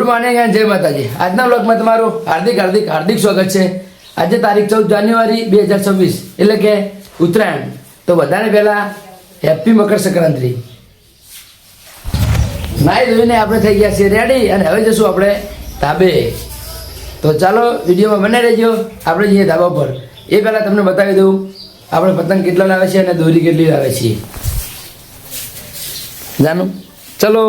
Morning and જય માતાજી. આજના બ્લોગમાં તમારું હાર્દિક સ્વાગત છે. આજે તારીખ 14 જાન્યુઆરી 2026 એટલે કે ઉત્તરાયણ. તો બધાને પહેલા હેપી મકર સંક્રાંતિ. નાઈ ધોઈને આપણે થઈ ગયા છીએ રેડી અને હવે જશું આપણે ધાબે. તો ચાલો વિડીયોમાં બને રહેજો. આપણે જઈએ ધાબા પર. એ પહેલાં તમને બતાવી દઉં આપણે પતંગ કેટલા લાવે છે અને દોરી કેટલી લાવે છીએ. જાનું ચલો.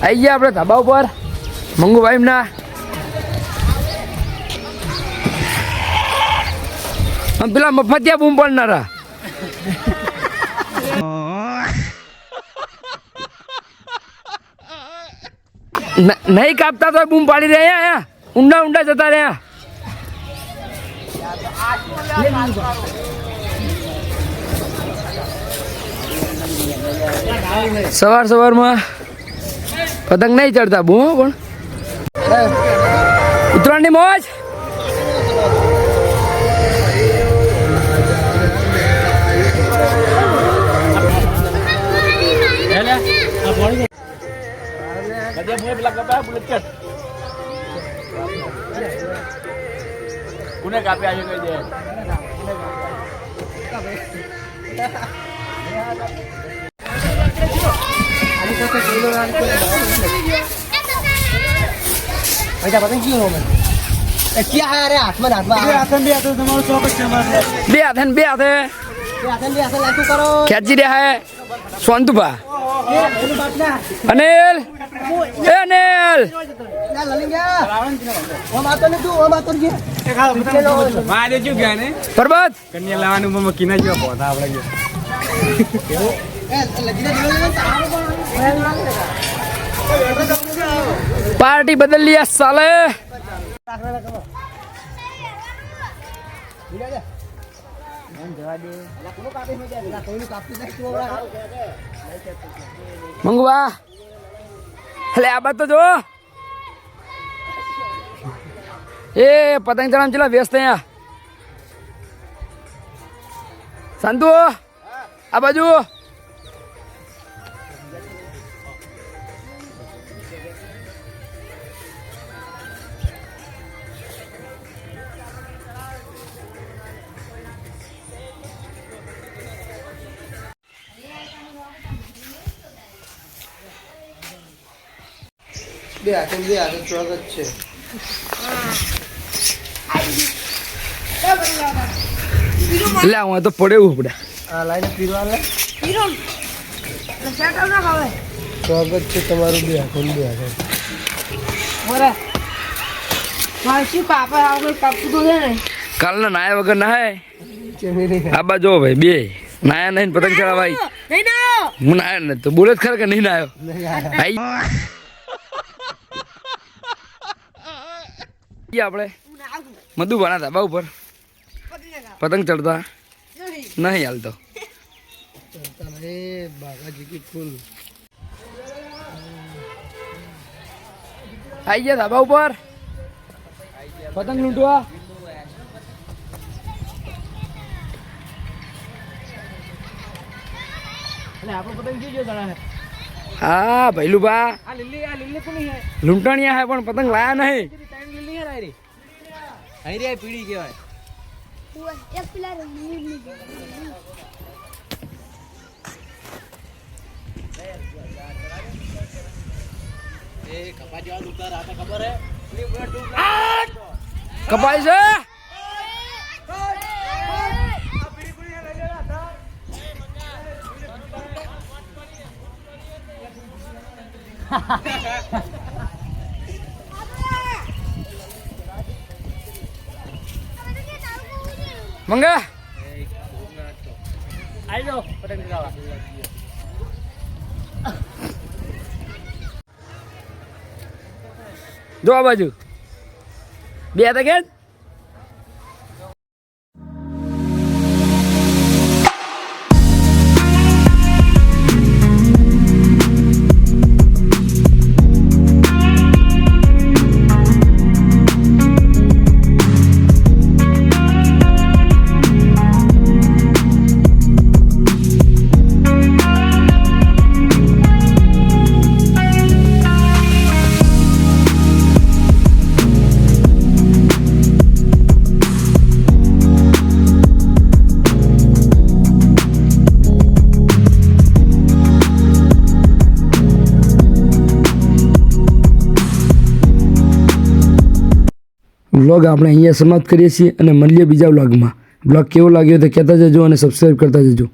આવી ગયા આપણે ધાબા ઉપર મંગુભાઈ ના પેલા મફતિયા બૂમ પડનારા નહીં કાપતા તો બૂમ પાડી રહ્યા ઊંડા જતા રહ્યા. સવારમાં પતંગ નહીં ચડતા બહુ પણ ઉત્તરાયણની મોજ. કોને કાપે આજે કહી દે. બે હાથે ખેંચી રહ્યા હે સોનતુભા. અનિલ પરબત કન્યા લાવવાનું મકીના જેવા પોતા આપણે પાર્ટી બદલ लिया साले. મંગવા એટલે આ બાત તો જો એ પતંગ ચડાવવા ચલા વ્યસ્ત અહીંયા સંતુ આ બાજુ બે હાથે સ્વાગત છે. લે હું તો પડે ઉપડે આ લાઈને પીરવા લે પીરો સેટલ ના ખાવે. સ્વાગત છે તમારું બે હાથે ઓરે માસી કાપા આવો કાપતું તો છે ને કાલના નાયા વગર નાય આ બાજુ ભાઈ બે નાયા નહીં પતંગ ચડાવાય નહીં નાયો હું નાયો ને તો બોલે ખર કે નહીં નાયો ભાઈ. આપણે મધુ બના ધાબા ઉપર પતંગ ચડતા નહીં હાલતો. આઈ ગયા ધાબા ઉપર પતંગ લૂંટવા. હા ભૈલુભા લૂંટણિયા હે પણ પતંગ લાયા નહીં. પીડી કેવાય કપાય છે. મંગા આવી જાઓ પતંગ ચગાવવા. જો આ બાજુ બે હતા કે વ્લોગ આપણે અહીંયા સમાપ્ત કરીએ છીએ અને મળીએ બીજા વ્લોગમાં. વ્લોગ કેવો લાગ્યો તો કહેતા જજો અને સબસ્ક્રાઈબ કરતા જજો.